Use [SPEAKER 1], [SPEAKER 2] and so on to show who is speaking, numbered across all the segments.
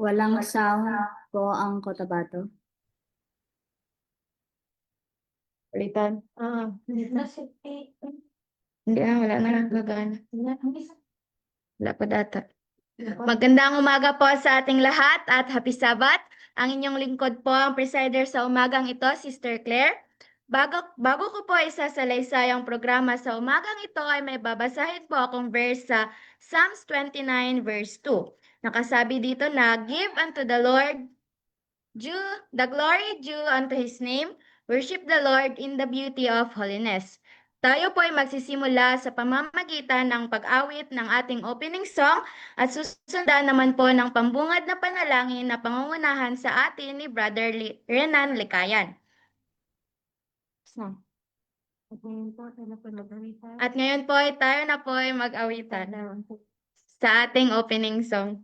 [SPEAKER 1] Walang sound po ang Cotabato.
[SPEAKER 2] Palitan. Hindi wala na lang gagana. Wala pa data. Magandang umaga po sa ating lahat at happy Sabat. Ang inyong lingkod po ang presider sa umagang ito, Sister Claire. Bago ko po isasalaysay ang programa sa umagang ito ay may babasahin po akong verse sa Psalms 29 verse 2. Nakasabi dito na, give unto the Lord the glory due unto His name, worship the Lord in the beauty of holiness. Tayo po ay magsisimula sa pamamagitan ng pag-awit ng ating opening song at susundan naman po ng pambungad na panalangin na pangungunahan sa atin ni Brother Renan Likayan. At ngayon po ay tayo na po ay mag-awitan sa ating opening song.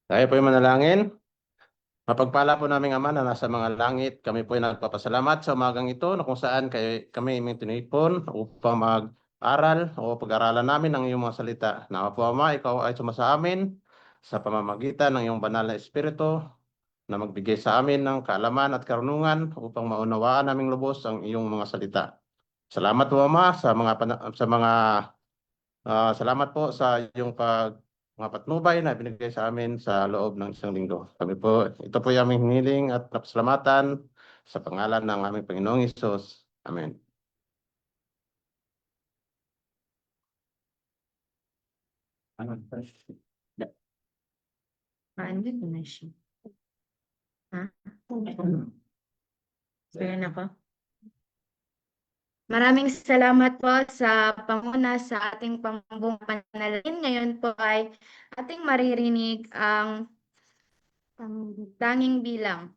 [SPEAKER 3] Tayo po yung manalangin. Mapagpala po naming Ama na nasa mga langit, kami po ay nagpapasalamat sa umagang ito na kung saan kami may tinipon upang mag-aral o pag-aralan namin ang iyong mga salita. Nawa po Ama, ikaw ay sumasa amin sa pamamagitan ng iyong banal na Espiritu na magbigay sa amin ng kaalaman at karunungan upang maunawaan naming lubos ang iyong mga salita. Salamat po Ama salamat po sa iyong mga patnubay na binigay sa amin sa loob ng isang linggo. Ito po yung aming hiniling at napasalamatan sa pangalan ng aming Panginoong Hesus. Amen.
[SPEAKER 2] Andito na siya. Ha? Sir na ko. Maraming salamat po sa panguna sa ating pambung panalangin. Ngayon po ay ating maririnig ang tanging bilang.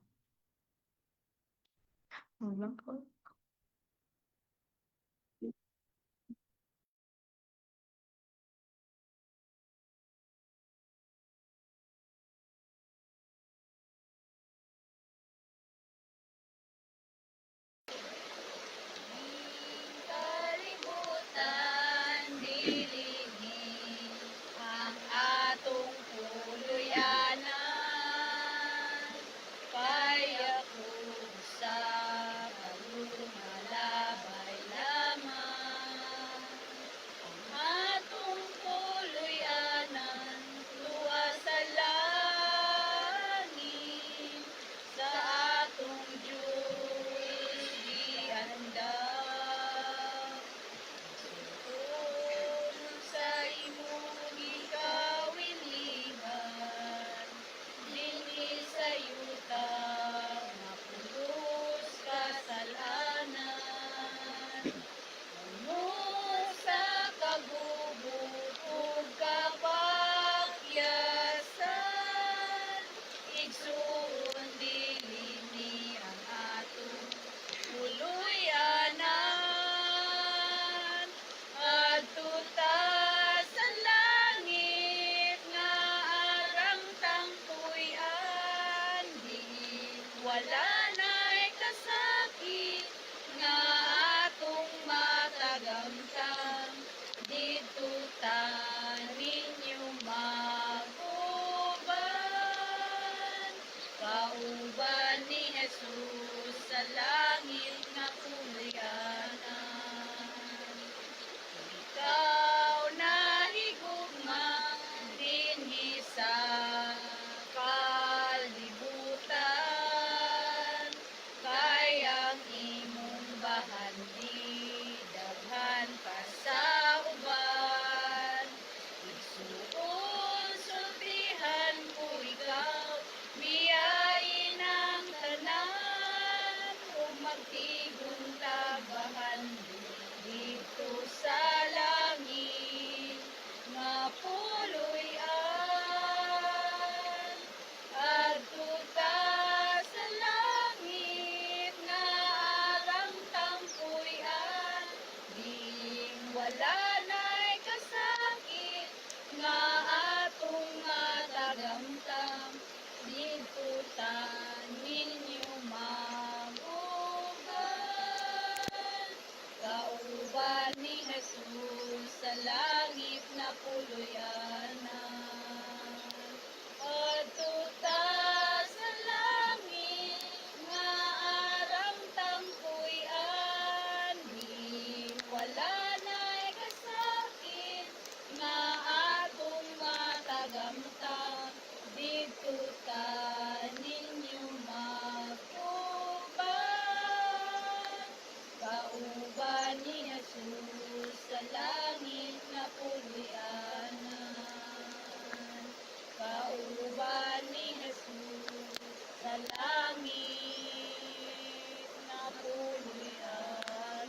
[SPEAKER 4] wala na'y kasakit nga atong matagamtam dito ta ninyo mabugan kauban ni Jesus sa langit na puluyanan adto ta sa langit nga arang tangkuyan di wala na'y kasakit nga atong matagamtam dito ta ninyo mapuban kauban ni Jesus sa langit na puluyanan kauban ni Jesus sa langit na puluyanan.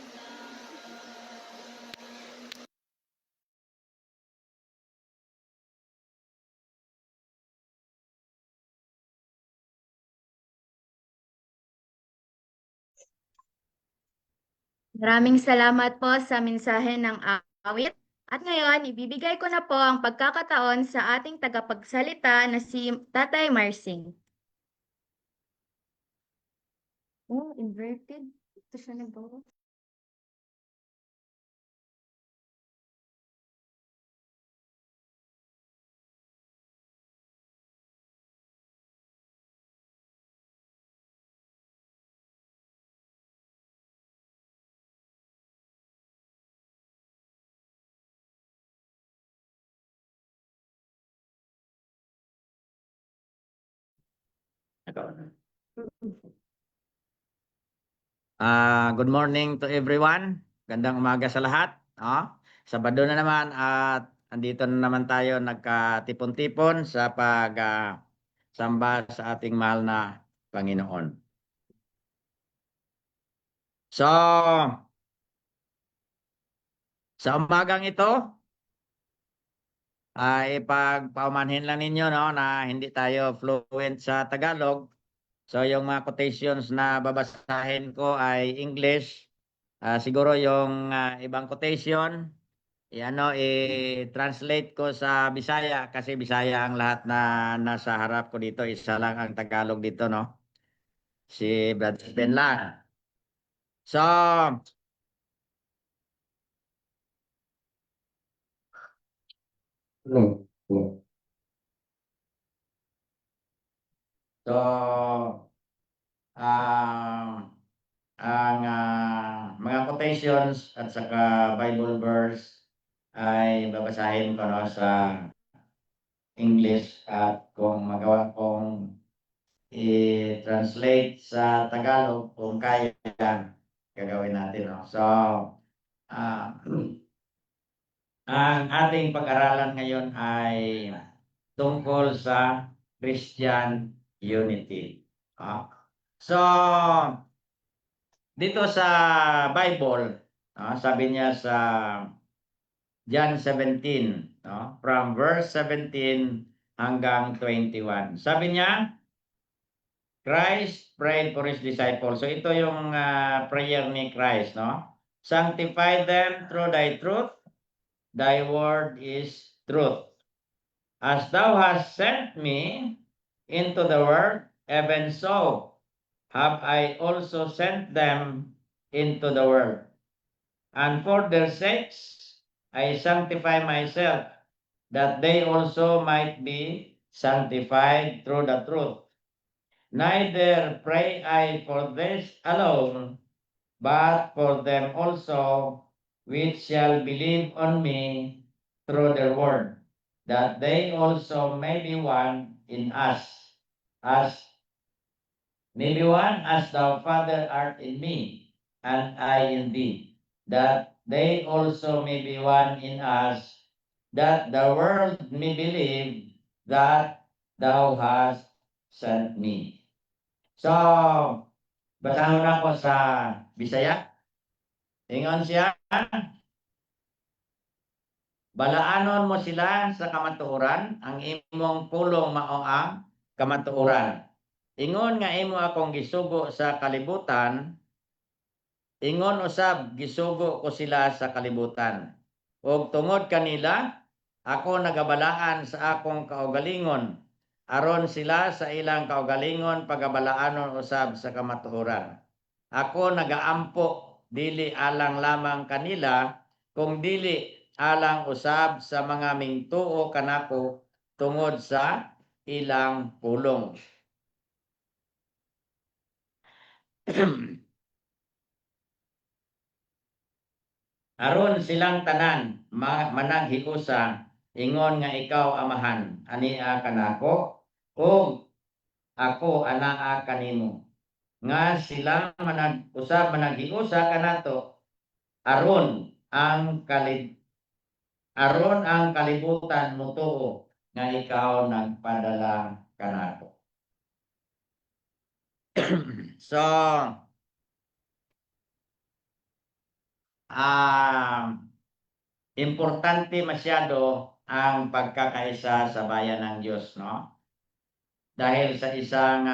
[SPEAKER 2] Maraming salamat po sa mensahe ng awit. At ngayon, ibibigay ko na po ang pagkakataon sa ating tagapagsalita na si Tatay Marsing. Oh, inverted. Ito siya nagbawa.
[SPEAKER 5] Good morning to everyone. Gandang umaga sa lahat. Sabado na naman at andito na naman tayo nagkatipon-tipon sa samba sa ating mahal na Panginoon. So, sa umagang ito, ay pagpaumanhin lang ninyo na hindi tayo fluent sa Tagalog. So yung mga quotations na babasahin ko ay English. Siguro yung ibang quotation, i-translate ko sa Bisaya kasi Bisaya ang lahat na nasa harap ko dito. Isa lang ang Tagalog dito, no? Si Brother Ben lang. So, so, ang mga quotations at saka Bible verse ay babasahin ko sa English at kung magawa kong i-translate sa Tagalog kung kaya gagawin natin. So, ang ating pag-aralan ngayon ay tungkol sa Christian unity. So, dito sa Bible, sabi niya sa John 17, from verse 17 hanggang 21. Sabi niya, Christ prayed for His disciples. So ito yung prayer ni Christ, Sanctify them through thy truth. Thy word is truth. As thou hast sent me into the world, even so have I also sent them into the world. And for their sakes I sanctify myself, that they also might be sanctified through the truth. Neither pray I for this alone, but for them also which shall believe on me through their word, that they also may be one in us, as thou, Father, art in me, and I in thee, that they also may be one in us, that the world may believe that thou hast sent me. So, basahin ako sa Bisaya. Ingon siya, balaanon mo sila sa kamatuoran, ang imong pulong mao ang kamatuoran. Ingon nga imo akong gisugo sa kalibutan, ingon usab gisugo ko sila sa kalibutan. ug tungod kanila ako nagabalaan sa akong kaugalingon aron sila sa ilang kaugalingon pagabalaanon usab sa kamatuoran. Ako nagaampo dili alang lamang kanila kung dili alang usab sa mga mingtuo kanako tungod sa ilang pulong. Aron silang tanan managhiusa ingon nga ikaw amahan ania kanako ug ako anaa kanimo nga sila usab managhiusa kanato aron ang kalibutan motuo nga ikaw nagpadala kanako. So importante masyado ang pagkakaisa sa bayan ng Diyos, no? Dahil sa isang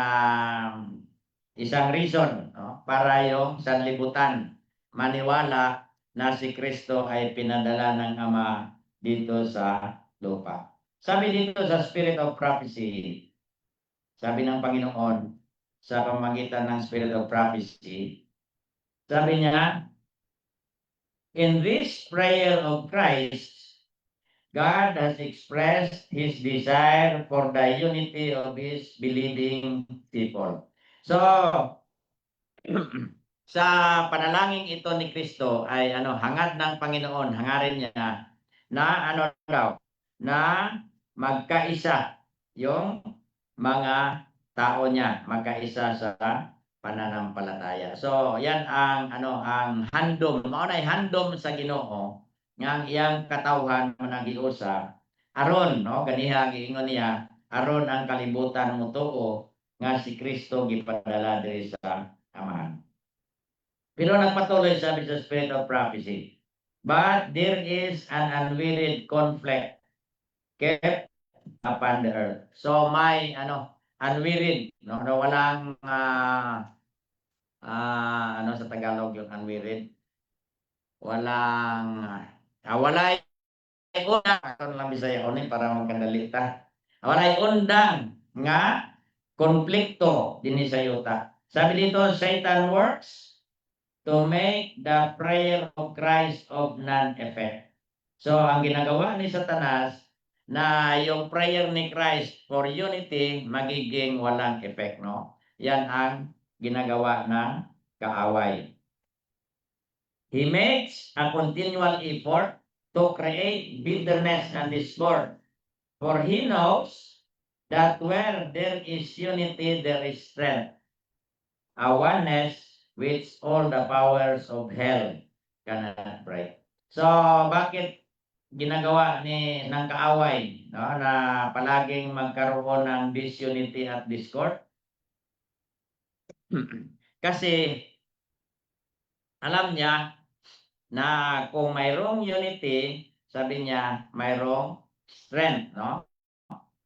[SPEAKER 5] reason, no? Para yung sanlibutan maniwala na si Kristo ay pinadala ng Ama dito sa lupa. Sabi dito sa Spirit of Prophecy, sabi ng Panginoon sa pamamagitan ng Spirit of Prophecy, sabi niya, in this prayer of Christ, God has expressed His desire for the unity of His believing people. So, sa panalangin ito ni Kristo ay hangad ng Panginoon, hangarin niya na na magkaisa yung mga tao niya, magkaisa sa pananampalataya. So, yan ang handom, mao nay handom sa Ginoo nga ang iyang katawhan managiusa aron ganiha giingon niya aron ang kalibutan motuo nga si Kristo gipadala diri sa Amahan. Pero nagpatuloy sabi sa Spirit of Prophecy, but there is an unwearied conflict kept upon the earth. So may unwearied, no? Walang sa Tagalog yung unwearied. Walang walay undang, lang Bisaya ko para magkadali ta. Walay undang nga konflikto dinhi sa yuta. Sabi dito, Satan works to make the prayer of Christ of none effect. So ang ginagawa ni Satanas na yung prayer ni Christ for unity magiging walang effect, no? Yan ang ginagawa ng kaaway. He makes a continual effort to create bitterness and discord, for he knows that where there is unity, there is strength, a oneness which all the powers of hell cannot break. So, bakit ginagawa ng kaaway, no, na palaging magkaroon ng disunity at discord? Kasi alam niya na kung mayroong unity, sabi niya, mayroong strength, no?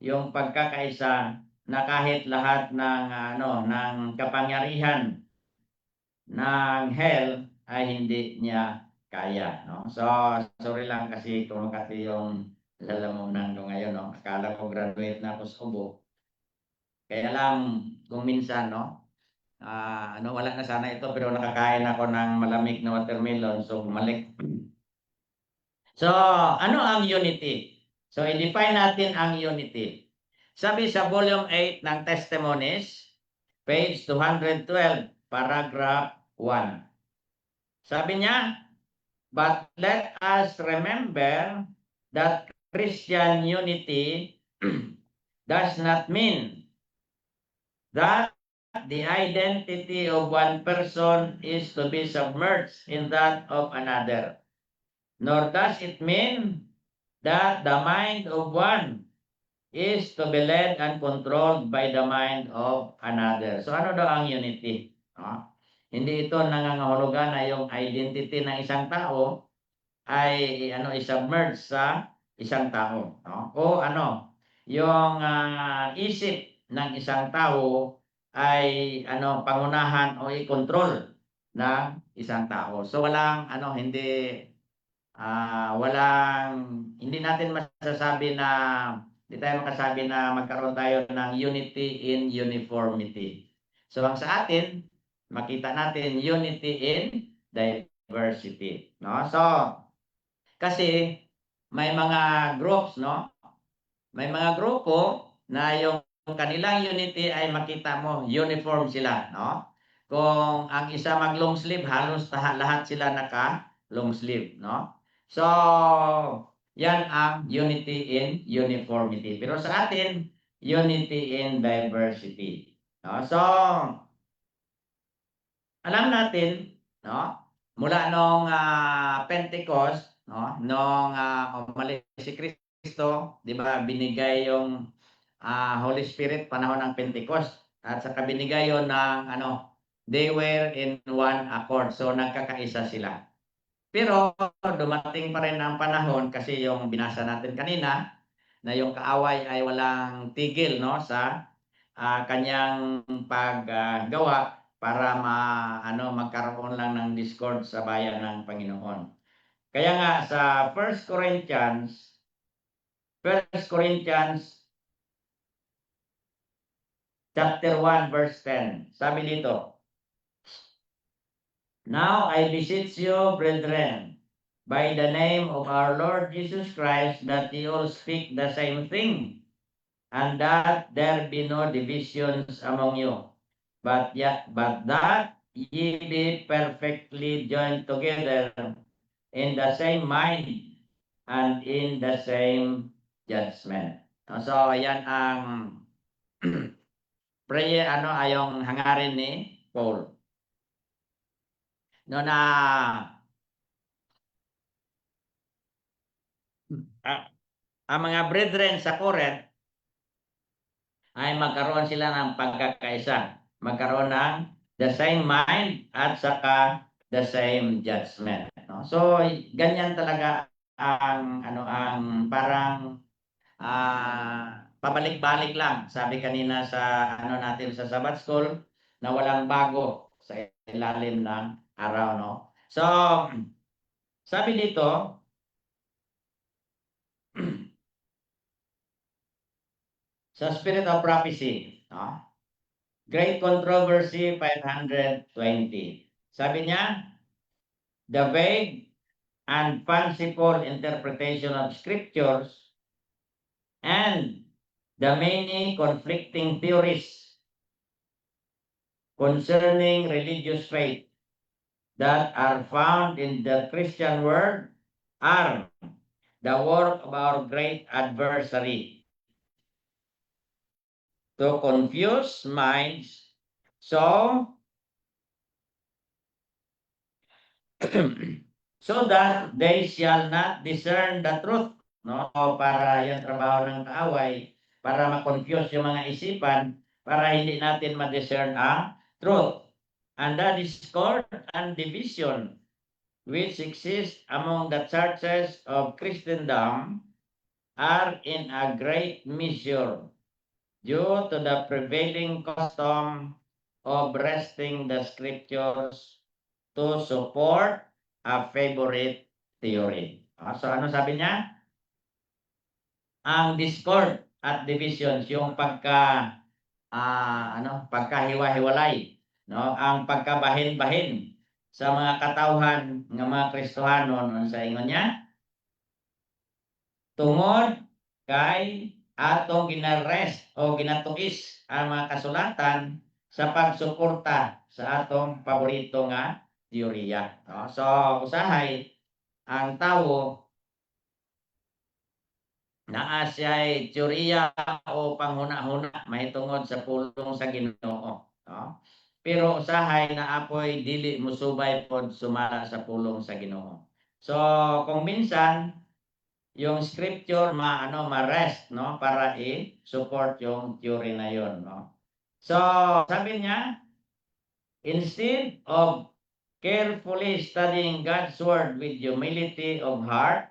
[SPEAKER 5] Yung pagkakaisa na kahit lahat ng kapangyarihan ng hell ay hindi niya kaya, no? So, sorry lang kasi kung yung lalamunan ko ngayon, no? Akala ko graduate na ako sa Ubo. Kaya lang, kung minsan, no? Wala na sana ito pero nakakain ako ng malamig na watermelon, so bumalik. So, ano ang unity? So, i-define natin ang unity. Sabi sa volume 8 ng Testimonies, page 212, paragraph 1. Sabi niya, but let us remember that Christian unity does not mean that the identity of one person is to be submerged in that of another. Nor does it mean that the mind of one is to be led and controlled by the mind of another. So ano daw ang unity? Hindi ito nangangahulugan na yung identity ng isang tao ay i-submerge sa isang tao. O yung isip ng isang tao ay pangunahan o i-control ng isang tao. So walang hindi hindi natin masasabi na, hindi tayo makasabi na magkaroon tayo ng unity in uniformity. So ang sa atin, makita natin unity in diversity, no? So kasi may mga groups, no? May mga grupo na yung kanilang unity ay makita mo uniform sila, no? Kung ang isa mag long sleeve, halos lahat sila naka long sleeve, no? So yan ang unity in uniformity. Pero sa atin, unity in diversity, no? So alam natin, no? Mula nung Pentecost, no? Nung umalis si Kristo, 'di ba? Binigay yung Holy Spirit panahon ng Pentecost at saka binigay yon ng they were in one accord. So nagkakaisa sila. Pero dumating pa rin ang panahon kasi yung binasa natin kanina na yung kaaway ay walang tigil, no, sa kanyang paggawa para magkaroon lang ng discord sa bayan ng Panginoon. Kaya nga sa 1 Corinthians chapter 1 verse 10, sabi dito, "Now I beseech you, brethren, by the name of our Lord Jesus Christ, that ye all speak the same thing, and that there be no divisions among you, but that ye be perfectly joined together in the same mind and in the same judgment." So, yan ang prayer, ayong hangarin ni Paul. No na ang mga brethren sa Corinth ay magkaroon sila ng pagkakaisa, magkaroon ng the same mind at saka the same judgment, no? So ganyan talaga ang parang pabalik-balik lang. Sabi kanina sa natin sa Sabbath School na walang bago sa ilalim ng araw, no? So sabi dito sa Spirit of Prophecy, no? Great Controversy 520. Sabi niya, the vague and fanciful interpretation of scriptures and the many conflicting theories concerning religious faith that are found in the Christian world are the work of our great adversary to confuse minds so that they shall not discern the truth, no? Para yung trabaho ng kaaway, para ma-confuse yung mga isipan, para hindi natin ma-discern ang truth. And the discord and division which exist among the churches of Christendom are in a great measure due to the prevailing custom of wresting the scriptures to support a favorite theory. So ano sabi niya? Ang discord at divisions, yung pagkahiwa-hiwalay, no? Ang pagkabahin-bahin sa mga katawhan ng mga Kristohano, sa ingon niya, tungod kay atong ginarest o ginatuis ang mga kasulatan sa pagsuporta sa atong paborito nga teorya. No? So, usahay ang tawo naa siya'y teorya o panghuna-huna mahitungod sa pulong sa Ginoo. No? Pero usahay na apoy dili musubay pod sumala sa pulong sa Ginoo. So, kung minsan yung scripture ma-rest, no, para i-support yung theory na yon, no. So sabi niya, instead of carefully studying God's word with humility of heart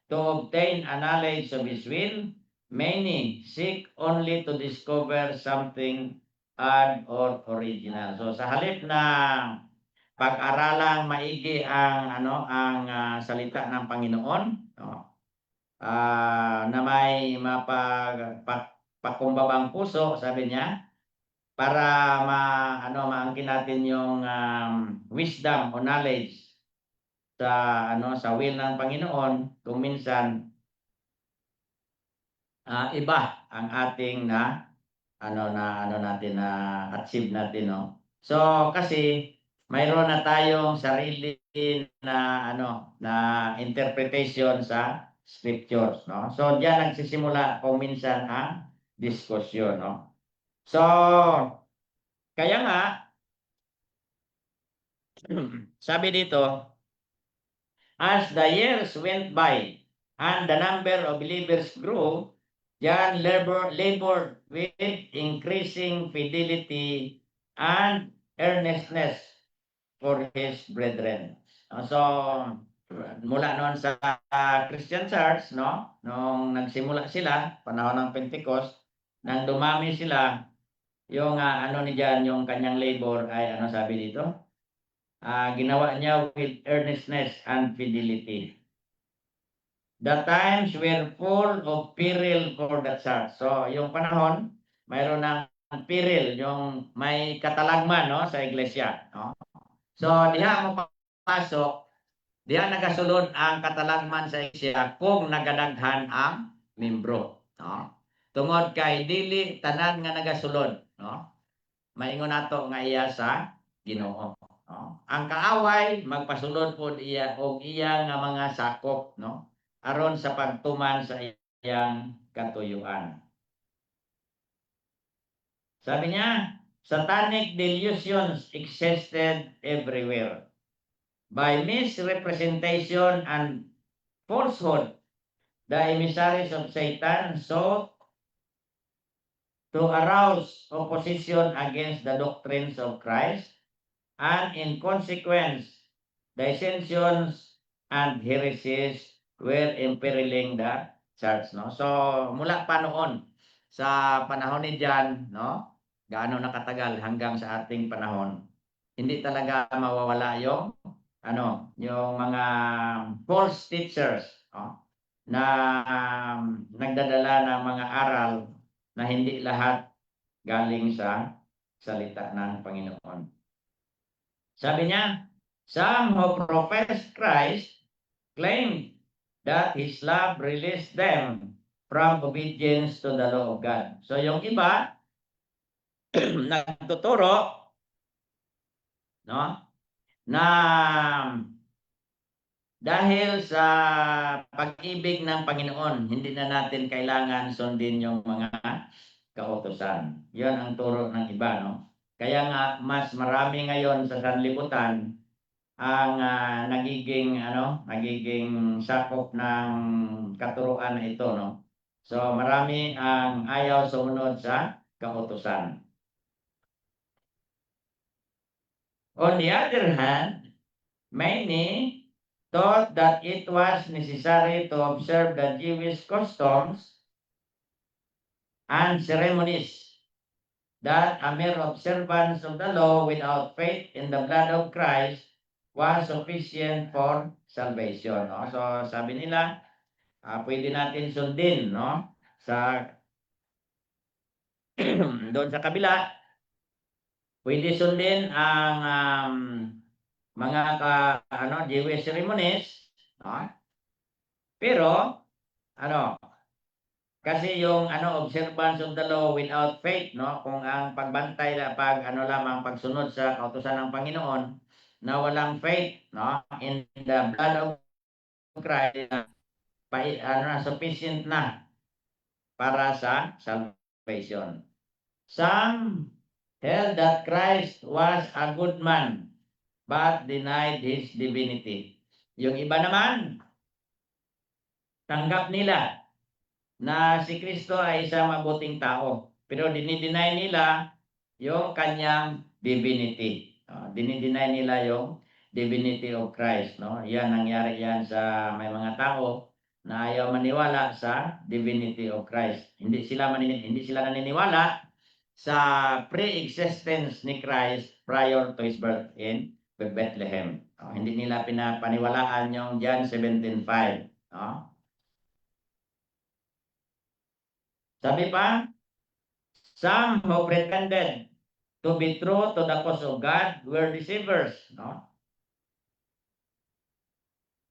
[SPEAKER 5] to obtain a knowledge of His will, many seek only to discover something odd or original. So sa halip na pag-aralang maigi ang salita ng Panginoon, no? Na may pakumbabang puso, sabi niya, para maangkin natin yung wisdom o knowledge sa will ng Panginoon. Kung minsan iba ang ating natin na achieve natin, no. So kasi mayroon na tayong sarili na na interpretation sa scriptures, no. So diyan nagsisimula kung minsan ang diskusyon, no. So kaya nga sabi dito, as the years went by and the number of believers grew, John labored with increasing fidelity and earnestness for his brethren. So, mula noon sa Christian Church, no, nung nagsimula sila, panahon ng Pentecost, nang dumami sila, yung ni John, yung kanyang labor ay sabi dito, ginawa niya with earnestness and fidelity. The times were full of peril for the church. So, yung panahon, mayroon ng peril, yung may katalagman, no, sa iglesia, no. So, diha mo pasok, diha nagasulod ang katalagman sa iglesia kung nagadaghan ang membro, no. Tungod kay dili tanan nga nagasulod, no. Maingon nato nga iya sa Ginoo, no. Ang kaaway magpasulod pod iya og iya nga mga sakop, no, aron sa pagtuman sa iyang katuyuan. Sabi niya, satanic delusions existed everywhere. By misrepresentation and falsehood, the emissaries of Satan sought to arouse opposition against the doctrines of Christ, and in consequence, dissensions and heresies were imperiling the church, no. So mula pa noon sa panahon ni John, no, gaano nakatagal hanggang sa ating panahon, hindi talaga mawawala yung yung mga false teachers, no, na nagdadala ng mga aral na hindi lahat galing sa salita ng Panginoon. Sabi niya, some who profess Christ claimed that His love released them from obedience to the law of God. So yung iba, nagtuturo, no, na dahil sa pag-ibig ng Panginoon, hindi na natin kailangan sundin yung mga kautusan. Yan ang turo ng iba, no. Kaya nga mas marami ngayon sa sanlibutan ang nagiging sakop ng katuruan na ito, no. So marami ang ayaw sumunod sa kautusan. On the other hand, many thought that it was necessary to observe the Jewish customs and ceremonies, that a mere observance of the law without faith in the blood of Christ was sufficient for salvation, no? So sabi nila, pwede natin sundin, no, sa doon sa kabila, pwede sundin ang mga Jewish ceremonies, no? Pero kasi yung observance of the law without faith, no, kung ang pagbantay lamang pagsunod sa kautusan ng Panginoon na walang faith, no, in the blood of Christ, sufficient na para sa salvation. Some held that Christ was a good man but denied his divinity. Yung iba naman, tanggap nila na si Kristo ay isang mabuting tao, pero dinideny nila yung kanyang divinity. Dinideny nila yung divinity of Christ, no? Yan, nangyari yan sa may mga tao na ayaw maniwala sa divinity of Christ. Hindi sila naniniwala sa pre-existence ni Christ prior to His birth in Bethlehem. No? Hindi nila pinapaniwalaan yung John 17:5. No? Sabi pa, some who pretended to be true to the cause of God were deceivers. No?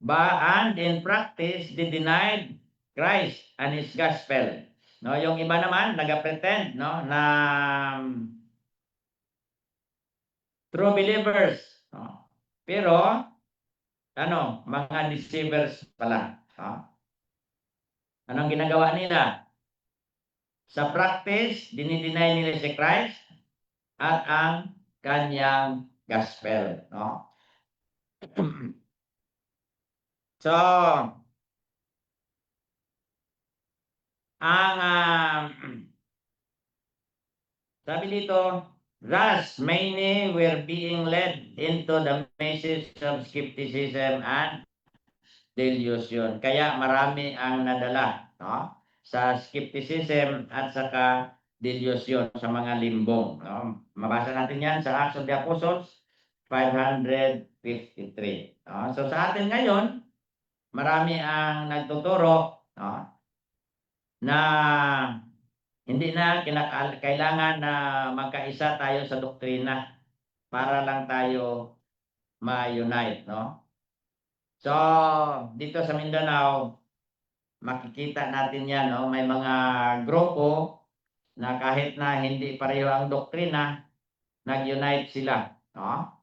[SPEAKER 5] And in practice, they denied Christ and His gospel. No, yung iba naman nag-pretend, no, na true believers. No? Pero ano, mga deceivers pala. No? Anong ginagawa nila? Sa practice, dinideny nila si Christ at ang kanyang gospel. No? So, sabi dito, thus many were being led into the message of skepticism and delusion. Kaya marami ang nadala, no? Sa skepticism at saka delusion, sa mga limbong. No? Mabasa natin yan sa Acts of the Apostles 553. No? So sa atin ngayon, marami ang nagtuturo, no? Na hindi na kailangan na magkaisa tayo sa doktrina para lang tayo ma-unite, no? So, dito sa Mindanao, makikita natin yan, no? May mga grupo na kahit na hindi pareho ang doktrina, nag-unite sila, no?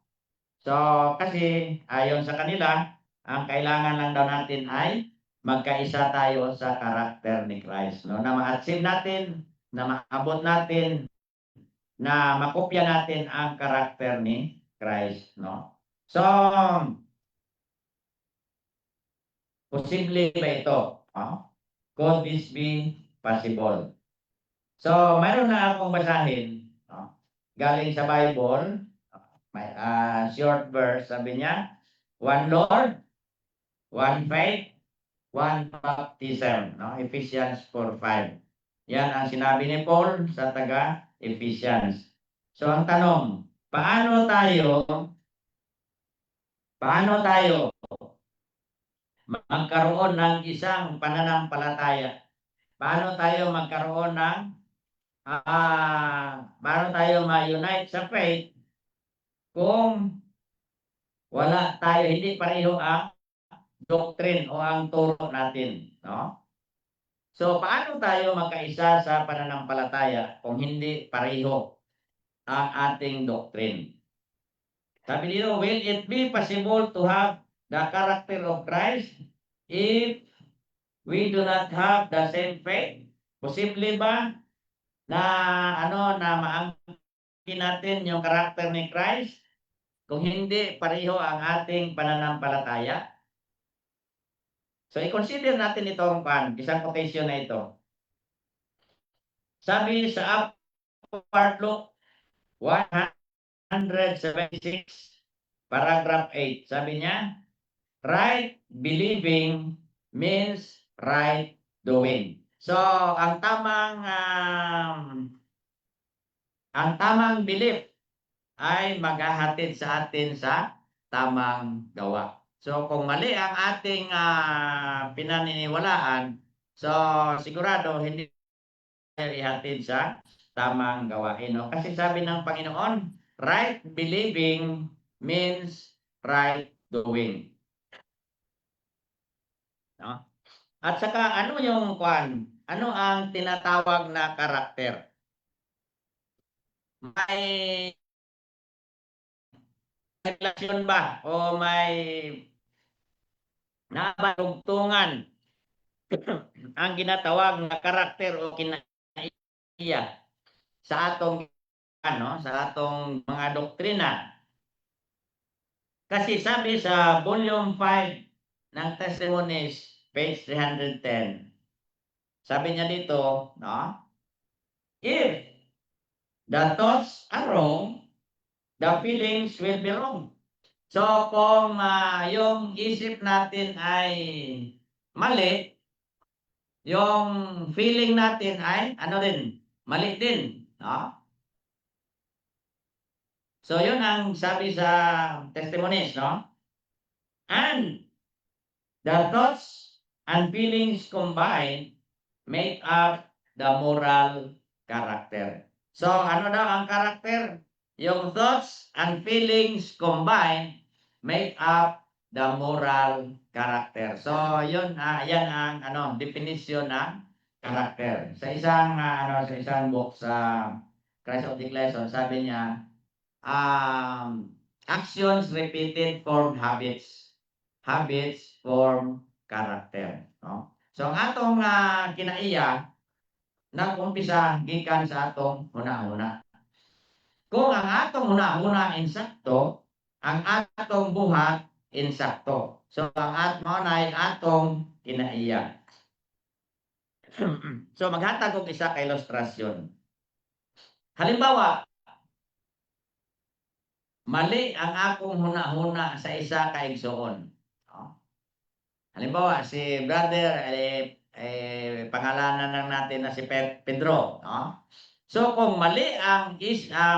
[SPEAKER 5] So, kasi ayon sa kanila, ang kailangan lang daw natin ay magkaisa tayo sa karakter ni Christ, no? Na ma-achieve natin, na maabot natin, na makopya natin ang karakter ni Christ, no? So, posible ba ito? Could this be possible? So, mayroon na akong basahin, no? Galing sa Bible, may short verse, sabi niya, one Lord, one faith, one baptism, no? Ephesians 4:5. Yan ang sinabi ni Paul sa taga-Ephesians. So, ang tanong, paano tayo magkaroon ng isang pananampalataya? Paano tayo magkaroon ng paano tayo ma-unite sa faith kung wala tayo, hindi pareho ang doctrine o ang turo natin, no? So, paano tayo magkaisa sa pananampalataya kung hindi pareho ang ating doctrine? Sabi dito, will it be possible to have the character of Christ if we do not have the same faith? Posible ba na maangkin natin yung karakter ni Christ kung hindi pareho ang ating pananampalataya? So, i-consider natin itong isang quotation na ito. Sabi sa Upward Look 176, paragraph 8, sabi niya, right believing means right doing. So, ang tamang belief ay maghahatid sa atin sa tamang gawa. So, kung mali ang ating pinaniniwalaan, so sigurado hindi tayo ihatid sa tamang gawain. No? Kasi sabi ng Panginoon, right believing means right doing. No? At saka ano yung ano ang tinatawag na karakter? May relasyon ba o may nabarugtungan ang ginatawag na karakter o kinaiya sa atong mga doktrina? Kasi sabi sa volume 5 ng Testimonies, page 310, sabi niya dito, no? If the thoughts are wrong, the feelings will be wrong. So, kung yung isip natin ay mali, yung feeling natin ay mali din. No? So yun ang sabi sa testimonies, no? And the thoughts and feelings combined make up the moral character. So ano daw ang character? Yung thoughts and feelings combined make up the moral character. So yun, yan ang definition ng character. Sa isang book sa Christ of the Lesson, sabi niya, actions repeated form habits. Habits form character. No? So ang atong kinaiya, nag-umpisa gikan sa atong huna-huna. Kung ang atong huna-huna insakto, ang atong buhat insakto. So ang mao na atong kinaiya. So maghatag og isa ka ilustrasyon. Halimbawa, mali ang akong huna-huna sa isa ka igsoon. Halimbawa, si brother, pangalanan lang natin na si Pedro. No? So, kung mali ang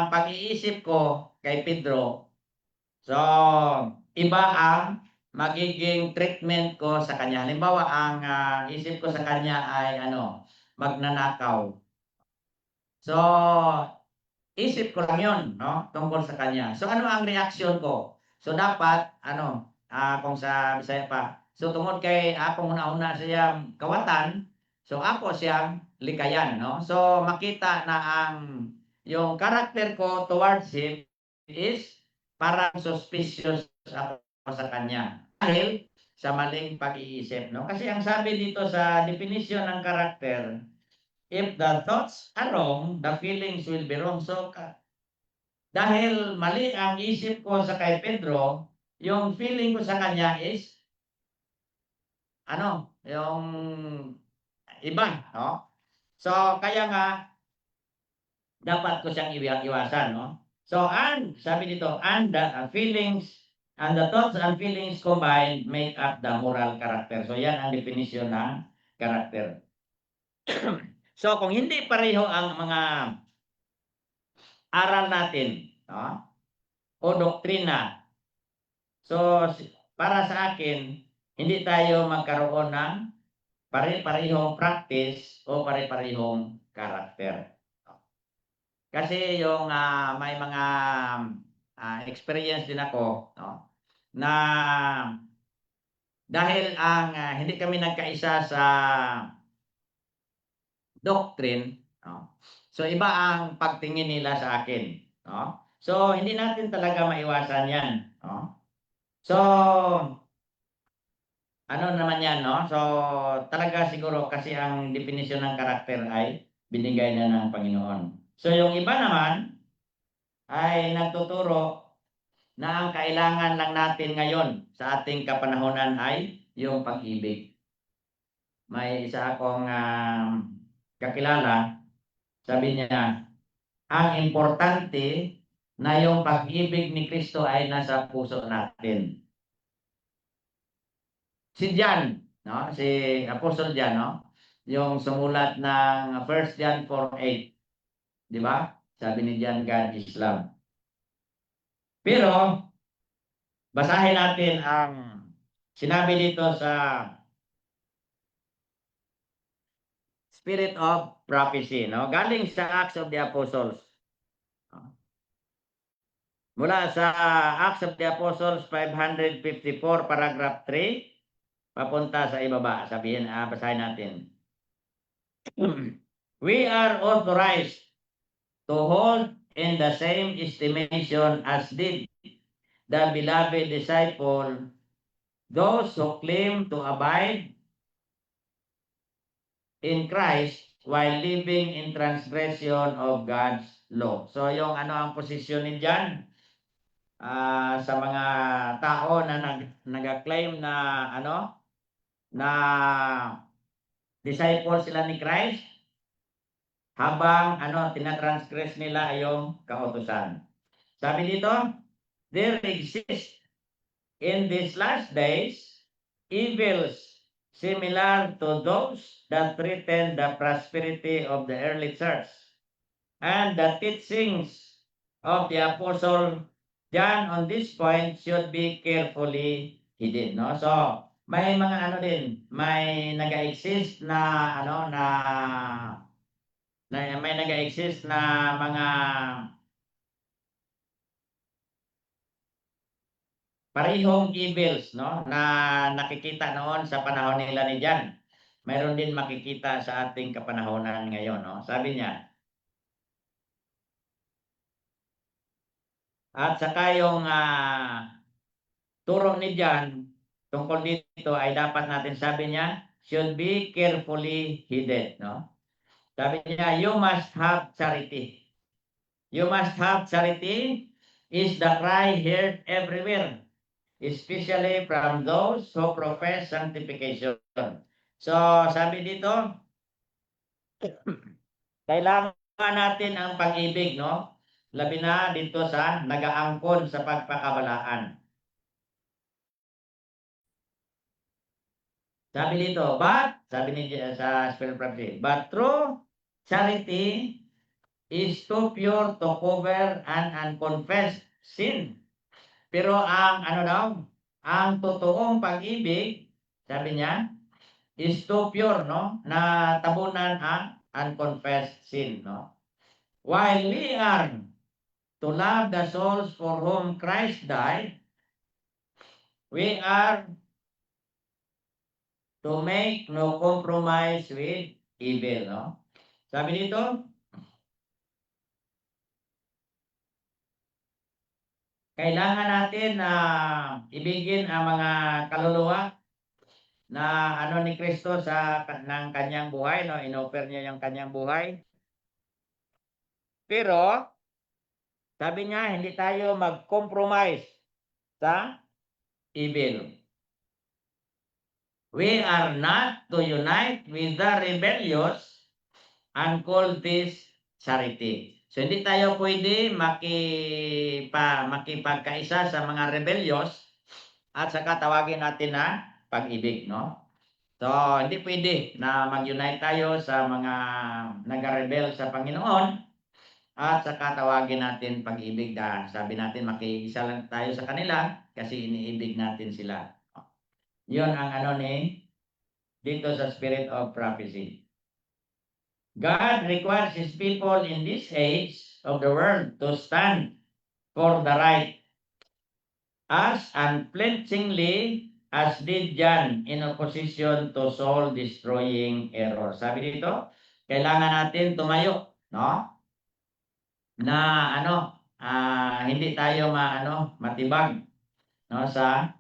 [SPEAKER 5] pag-iisip ko kay Pedro, so, iba ang magiging treatment ko sa kanya. Halimbawa, ang isip ko sa kanya ay magnanakaw. So, isip ko lang yun, no? Tungkol sa kanya. So, ano ang reaksyon ko? So, dapat, kung sa Bisaya pa, so, tungkol kay akong una-una siya kawatan, so, ako siyang likayan, no? So, makita na yung character ko towards him is parang suspicious ako sa kanya. Dahil sa maling pag-iisip, no? Kasi ang sabi dito sa definition ng character, if the thoughts are wrong, the feelings will be wrong. So, dahil mali ang isip ko sa kay Pedro, yung feeling ko sa kanya is yung iba, no? So, kaya nga, dapat ko siyang iwasan, no? So, sabi dito, and the feelings, and the thoughts and feelings combined make up the moral character. So, yan ang definition ng character. So, kung hindi pareho ang mga aral natin, no? O doktrina, so, para sa akin, hindi tayo magkaroon ng pare-parehong practice o pare-parehong character. Kasi yung may mga experience din ako, no, na dahil hindi kami nagkaisa sa doctrine, no, so iba ang pagtingin nila sa akin, no? So hindi natin talaga maiwasan 'yan, no? So naman yan, no? So, talaga siguro kasi ang definition ng karakter ay binigay na ng Panginoon. So, yung iba naman ay nagtuturo na ang kailangan lang natin ngayon sa ating kapanahonan ay yung pag-ibig. May isa akong kakilala, sabi niya, ang importante na yung pag-ibig ni Kristo ay nasa puso natin. Si John, no? Si Apostle John, no? Yung sumulat ng 1 John 4:8. Di ba? Sabi ni John, God is love. Pero, basahin natin ang sinabi dito sa Spirit of Prophecy, no? Galing sa Acts of the Apostles. Mula sa Acts of the Apostles 554, paragraph 3, papunta sa ibaba. Basahin natin. We are authorized to hold in the same estimation as did the beloved disciple, those who claim to abide in Christ while living in transgression of God's law. So yung ang posisyon ni John sa mga tao na nag-claim na na disciple sila ni Christ habang tinatransgress nila yung kautusan. Sabi dito, there exists in these last days evils similar to those that threaten the prosperity of the early church and the teachings of the Apostle John on this point should be carefully hidden, no? So, may mga ano din, may nag-exist na ano na may nag-exist na mga parehong evils, no, na nakikita noon sa panahon nila ni John. Mayroon din makikita sa ating kapanahonan ngayon, no? Sabi niya, at saka yung turo ni John tungkol dito ay dapat natin, sabi niya, should be carefully hidden, no? Sabi niya, you must have charity. You must have charity is the cry heard everywhere, especially from those who profess sanctification. So, sabi dito, kailangan natin ang pag-ibig, no? Labi na dito sa nag-aangkon sa pagpakabalaan. Sabi dito, but, sabi ni sa Spirit Prophecy, but true charity is too pure to cover an unconfessed sin. Pero ang ano daw, ang totoong pag-ibig, sabi niya, is too pure, no? Na tabunan ang unconfessed sin, no? While we are to love the souls for whom Christ died, we are to make no compromise with evil, no? Sabi dito, kailangan natin na ibigin ang mga kaluluwa na ano ni Kristo sa ng kanyang buhay, no? Inoffer niya yung kanyang buhay. Pero sabi niya, hindi tayo mag-compromise sa evil. We are not to unite with the rebellious and call this charity. So hindi tayo pwede makipagkaisa sa mga rebellious at saka tawagin natin na pag-ibig, no? So hindi pwede na mag-unite tayo sa mga nag-rebel sa Panginoon at saka tawagin natin pag-ibig, dahil sabi natin makiisa lang tayo sa kanila kasi iniibig natin sila. Yun ang ano ni dito sa Spirit of Prophecy. God requires His people in this age of the world to stand for the right as unflinchingly as did John in opposition to soul-destroying error. Sabi dito, kailangan natin tumayo, no? Na ano, hindi tayo matibag, no, sa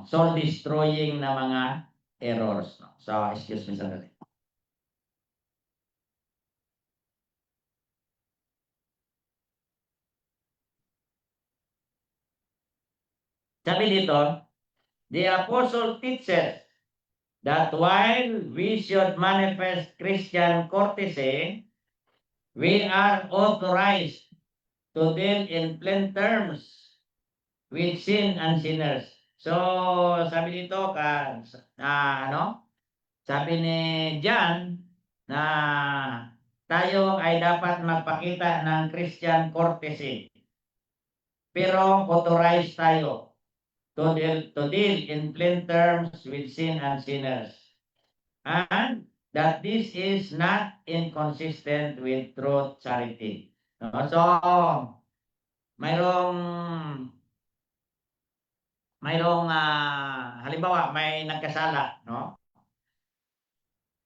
[SPEAKER 5] soul destroying na mga errors, no? So, excuse me sandali. Sabi dito, the apostle teaches that while we should manifest Christian courtesy, we are authorized to deal in plain terms with sin and sinners. So, sabi dito, sabi ni John na tayo ay dapat magpakita ng Christian courtesy. Pero authorized tayo to deal in plain terms with sin and sinners. And that this is not inconsistent with true charity. So, mayroong halimbawa may nagkasala, no?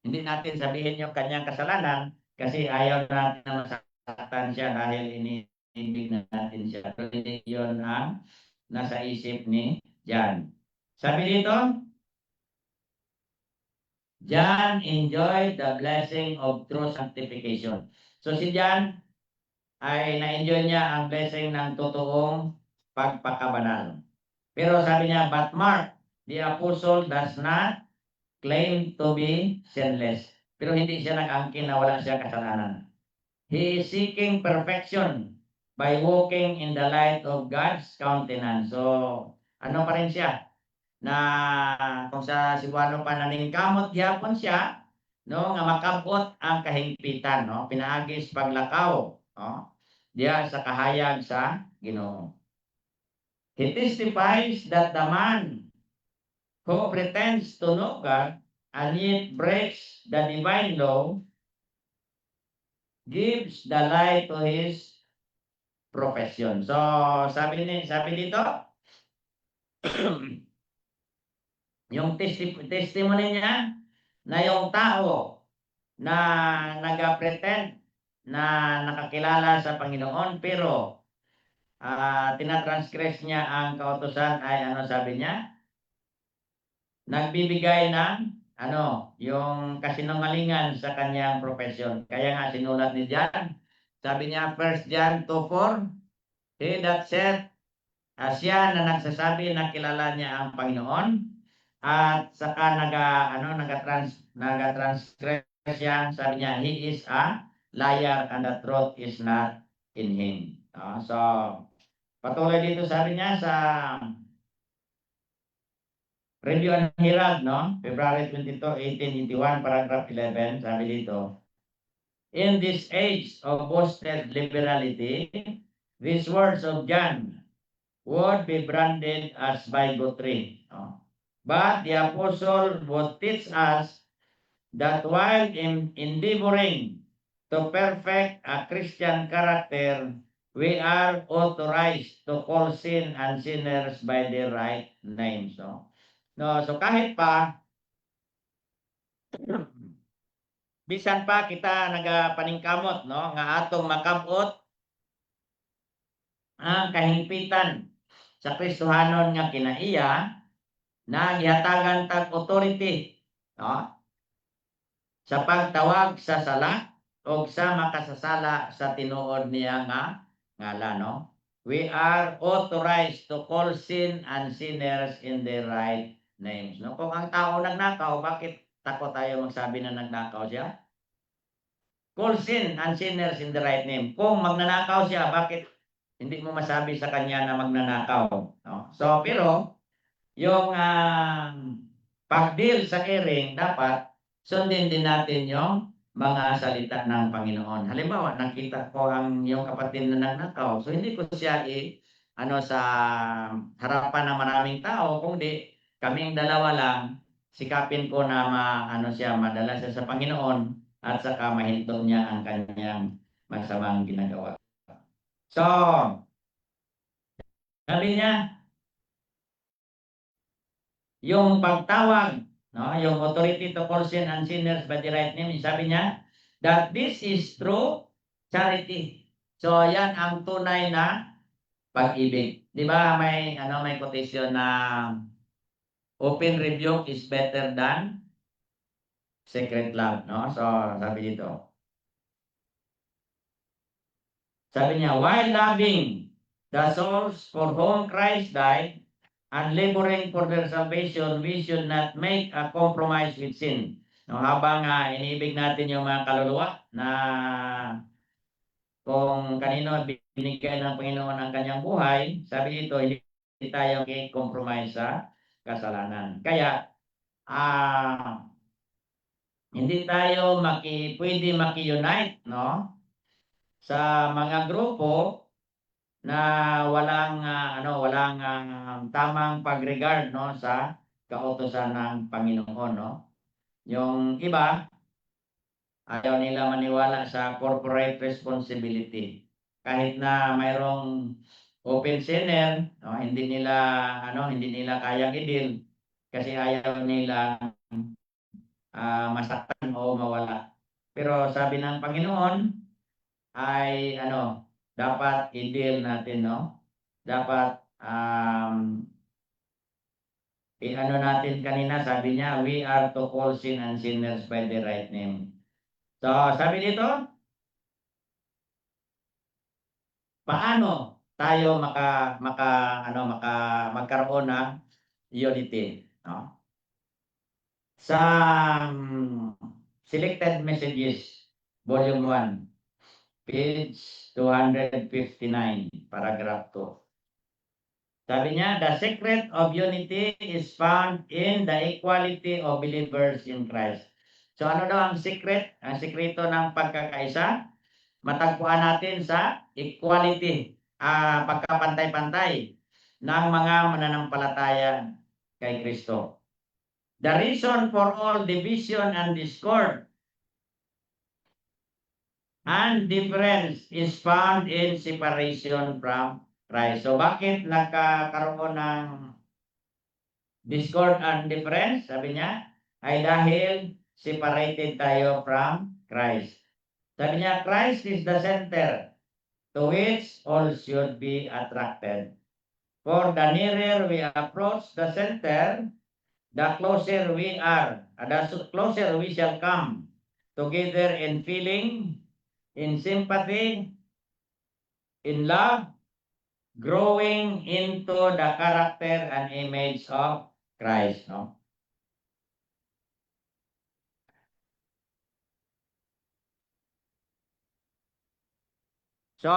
[SPEAKER 5] Hindi natin sabihin yung kanyang kasalanan kasi ayaw natin na masaktan siya dahil iniibig natin siya. Pero hindi yun ang nasa isip ni John. Sabi dito, John enjoyed the blessing of true sanctification. So si John ay na-enjoy niya ang blessing ng totoong pagpakabanal. Pero sabi niya, but Mark, the apostle, does not claim to be sinless. Pero hindi siya nag-angkin na wala siya kasalanan. He is seeking perfection by walking in the light of God's countenance. So, ano pa rin siya? Na kung sa Cebuano pa naningkamot gyapon siya, no, nga makabot ang kahingpitan, no? Pinaagis paglakaw, no? diya sa kahayag sa Ginoo. He testifies that the man who pretends to know God and yet breaks the divine law gives the lie to his profession. So, sabi dito, yung testimony niya na yung tao na nag-pretend na nakakilala sa Panginoon pero tinatransgress niya ang kautusan ay ano sabi niya? Nagbibigay ng yung kasinungalingan sa kanyang profession. Kaya nga sinulat ni John, sabi niya 1 John 2:4, he that said, siya na nagsasabi na kilala niya ang Panginoon at saka nagatransgress siya, sabi niya, he is a liar and the truth is not in him. So, patuloy dito sabi niya sa Review and Herald, February 22, 1881, paragraph 11, sabi dito, in this age of boasted liberality, these words of John would be branded as bigotry. But the apostle would teach us that while endeavoring to perfect a Christian character, we are authorized to call sin and sinners by their right names. So kahit pa bisan pa kita nagapaningkamot nga atong makabot ang kahimpitan sa Kristohanon nga kinaiya na gihatagan tag authority sa pagtawag sa sala o sa makasasala sa tinuod niya nga ngalan. We are authorized to call sin and sinners in their right names. Kung ang tao nagnakaw, bakit takot tayo magsabi na nagnakaw siya? Call sin and sinners in the right name. Kung magnanakaw siya, bakit hindi mo masabi sa kanya na magnanakaw? So, pero, yung pag-deal sa caring, dapat sundin din natin yung mga salita ng Panginoon. Halimbawa, nakita ko ang yung kapatid na nagnakaw. So, hindi ko siya sa harapan ng maraming tao, kundi kaming dalawa lang, sikapin ko na madala siya sa Panginoon at saka mahinto niya ang kanyang masamang ginagawa. So, sabi niya, yung pagtawag, yung authority to call sin and sinners by the right name, sabi niya, that this is true charity. So, yan ang tunay na pag-ibig. Di ba may quotation na open rebuke is better than secret love, So, sabi dito. Sabi niya, while loving the souls for whom Christ died and laboring for their salvation, we should not make a compromise with sin. Habang iniibig natin yung mga kaluluwa na kung kanino binigay ng Panginoon ang kanyang buhay, sabi dito, hindi tayo i-compromise sa kasalanan. Kaya, hindi tayo pwede maki-unite, sa mga grupo na walang tamang pag-regard sa kautusan ng Panginoon, Yung iba ayaw nila maniwala sa corporate responsibility. Kahit na mayroong open sinner, hindi nila kayang i-deal kasi ayaw nila masaktan o mawala. Pero sabi ng Panginoon ay dapat i-deal natin, Dapat natin kanina, sabi niya, we are to call sin and sinners by the right name. So, sabi dito, paano tayo magkaroon ng unity, Sa Selected Messages, Volume 1, page 259, paragraph 2. Sabi niya, the secret of unity is found in the equality of believers in Christ. So ano daw ang secret? Ang sekreto ng pagkakaisa? matagpuan natin sa equality, pagkapantay-pantay ng mga mananampalataya kay Kristo. The reason for all division and discord and difference is found in separation from Christ. So bakit nagkakaroon ng discord and difference? Sabi niya, ay dahil separated tayo from Christ. Sabi niya, Christ is the center to which all should be attracted. For the nearer we approach the center, the closer we are, the closer we shall come together in feeling, in sympathy, in love, growing into the character and image of Christ. No? So,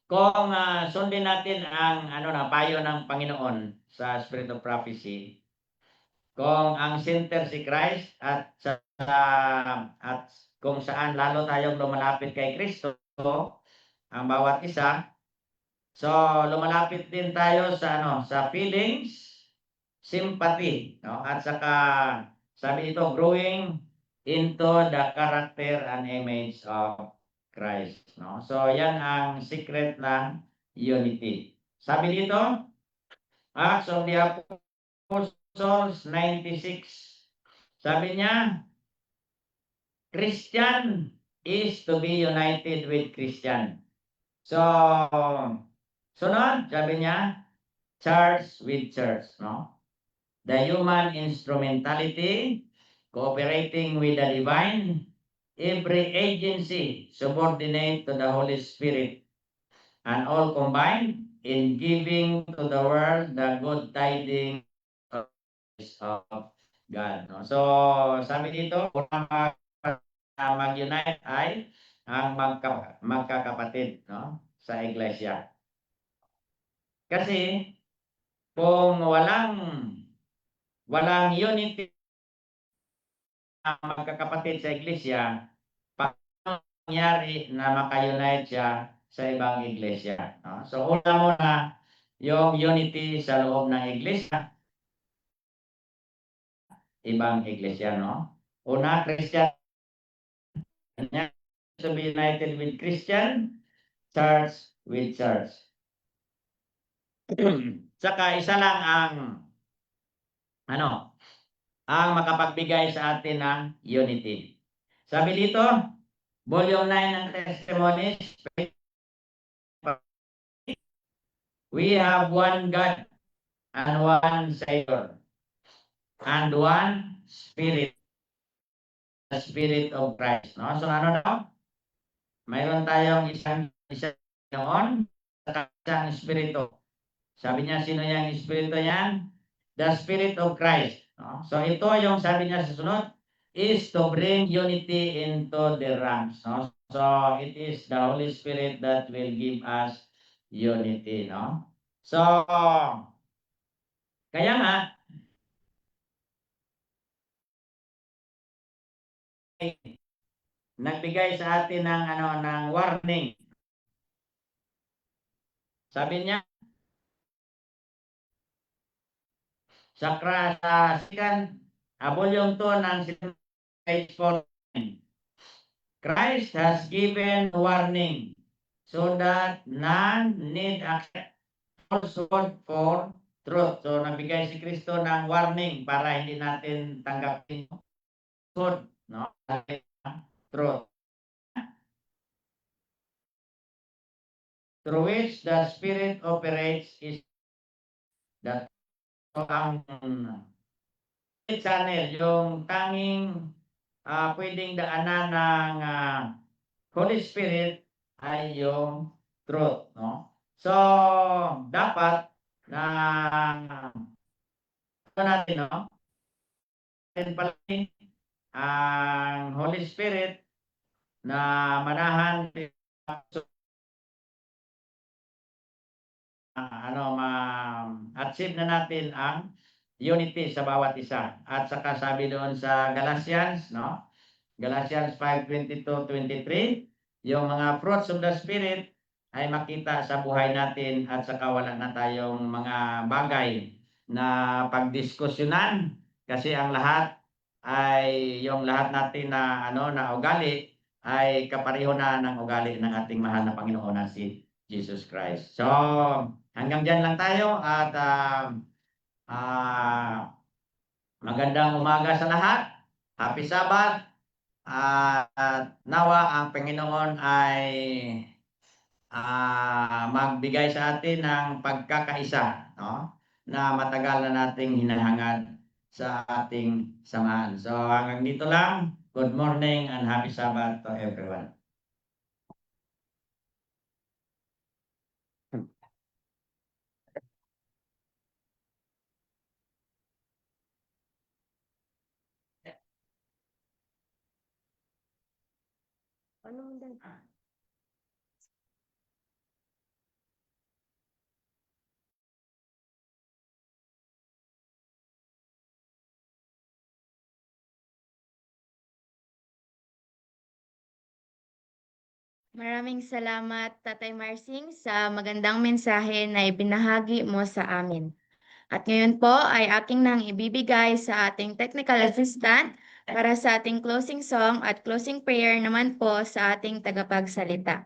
[SPEAKER 5] kung sundin natin ang payo ng Panginoon sa Spirit of Prophecy, kung ang center si Christ at kung saan lalo tayong lumalapit kay Kristo, ang bawat isa, so lumalapit din tayo sa sa feelings, sympathy, no? At saka sabi ito, growing into the character and image of Christ, no? So yan ang secret ng unity. Sabi dito, Acts of the Apostles 96. Sabi niya, Christian is to be united with Christian. So, sunod, sabi niya, church with church, no? The human instrumentality, cooperating with the divine, every agency subordinate to the Holy Spirit, and all combined in giving to the world the good tidings of God. No? So, sabi dito, mag-unite ay ang magkakapatid, no? Sa iglesia. Kasi kung walang unity ang magkakapatid sa iglesia, paano nangyari na maka-unite siya sa ibang iglesia? No? So una muna yung unity sa loob ng iglesia, ibang iglesia, no? Una, Christian, to be united with Christian, church with church. Saka isa lang ang makapagbigay sa atin ng unity. Sabi dito, volume 9 ng Testimonies, we have one God and one Savior and one Spirit, the Spirit of Christ. No? So ano daw? Mayroon tayong isang noon at isang Espiritu. Sabi niya, sino yung Espiritu yan? The Spirit of Christ. No? So ito yung sabi niya sa sunod, is to bring unity into the ranks. No? So it is the Holy Spirit that will give us unity. No? So, kaya nga, nagbigay sa atin ng warning. Sabi niya, sa second, volume 2 ng page 4, Christ has given warning so that none need accept falsehood for truth. So, nagbigay si Kristo ng warning para hindi natin tanggapin truth, no? Truth. Through which the Spirit operates is that ang channel, yung tanging pwedeng daanan ng Holy Spirit ay yung truth, no? So, dapat na natin, no? Natin pala ang Holy Spirit na manahan ma-achieve na natin ang unity sa bawat isa. At saka sabi doon sa Galatians, no? Galatians 5:22-23. Yung mga fruits of the Spirit ay makita sa buhay natin at saka wala na tayong mga bagay na pagdiskusyonan kasi ang lahat ay yung lahat natin na na ugali ay kapareho na ng ugali ng ating mahal na Panginoon na si Jesus Christ. So, hanggang diyan lang tayo at magandang umaga sa lahat. Happy Sabbath. At nawa ang Panginoon ay magbigay sa atin ng pagkakaisa, no? Na matagal na nating hinahangad sa ating samahan. So hanggang dito lang. Good morning and happy Sabbath to everyone.
[SPEAKER 2] Maraming salamat, Tatay Marsing, sa magandang mensahe na ibinahagi mo sa amin. At ngayon po ay aking nang ibibigay sa ating technical assistant para sa ating closing song at closing prayer naman po sa ating tagapagsalita.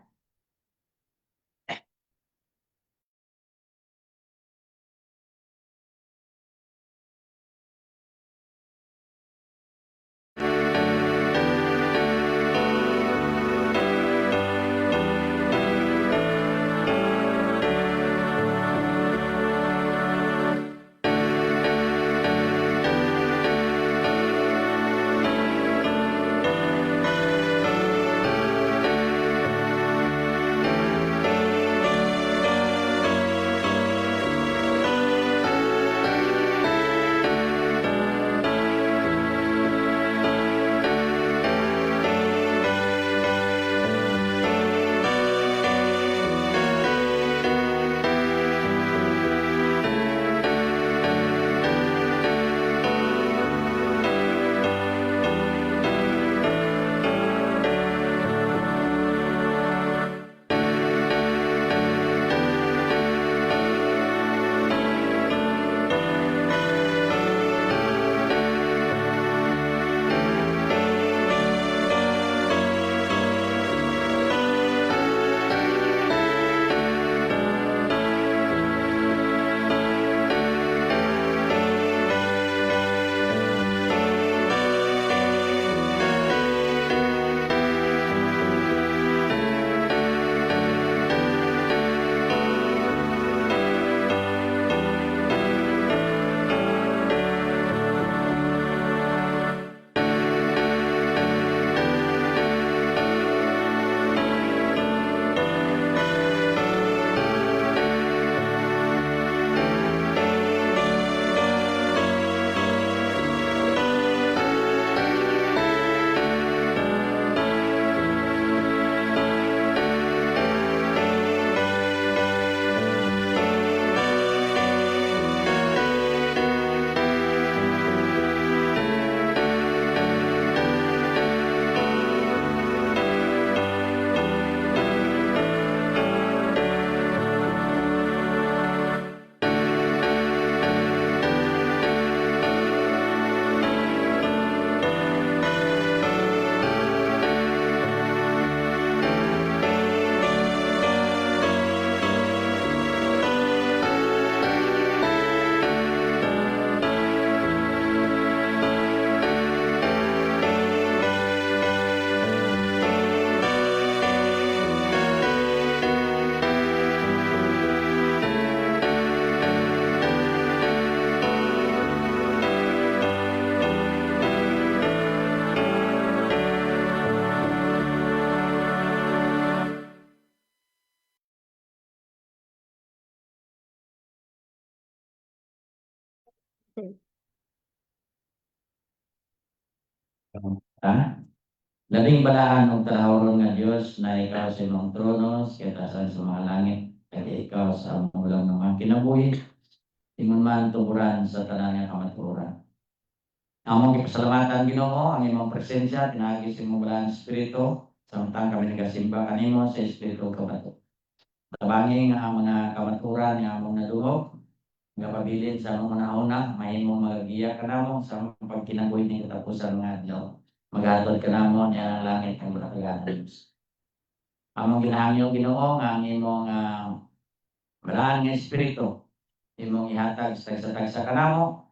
[SPEAKER 5] Labing balahan ng talahawron nga Diyos na ikaw sa imong trono, sa katasan sa mga langit, at ikaw sa among ulang ng mga kinabuhi, ingon man tungkuran sa tanan nga kamatuoran. Among gipasalamatan Ginoo ang imong presensya pinagi sa imong balaan espiritu samtang kami nagasimba kanimo sa espiritu kabato. Tabangin ang mga kamaturan nga among nadungog nga pabilin sa among una mahimong magagiya kanamo sa pagkinabuhi ni katapusan mga adlaw. Maghatod kanamo niya ang langit ang bulakagan. Among ginahangyo Ginoo nga ang imong balaan nga espiritu imong ihatag sa tagsa kanamo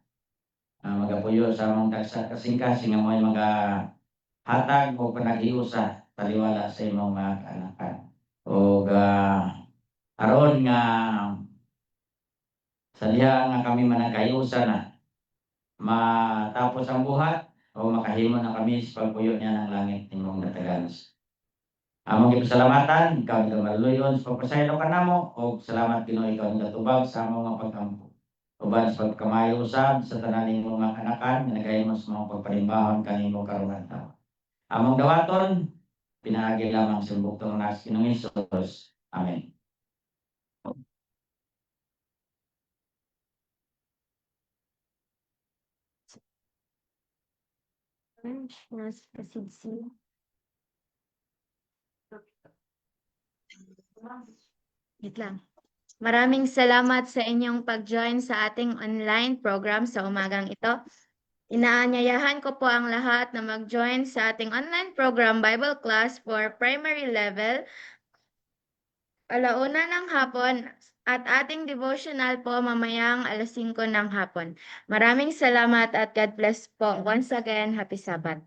[SPEAKER 5] magapuyo sa among tagsa kasing-kasing nga mo'y hatag o panaghiusa taliwala sa imong mga kaanakan. O aron nga sa diha nga kami managkayusa na matapos ang buhat o makahimo na kami sa pagpuyo niya ng langit imong nataganas. Among gipasalamatan, ikaw ang maluyon sa pagpasaylo kanamo o salamat Ginoo ikaw ang gatubag sa among mga pagkampo. Uban sa pagkamayo usab sa tanan nimong mga kanakan nga nagahimo sa mga pagpanimbahon kanimo karong adlaw. Among dawaton pinaagi lamang sa buktong nas Ginoong Hesus. Amen.
[SPEAKER 2] Nas kasidsi. Wait lang. Maraming salamat sa inyong pag-join sa ating online program sa umagang ito. Inaanyayahan ko po ang lahat na mag-join sa ating online program Bible class for primary level. 1:00 ng hapon at ating devotional po mamayang 5:00 ng hapon. Maraming salamat at God bless po. Once again, happy Sabbath.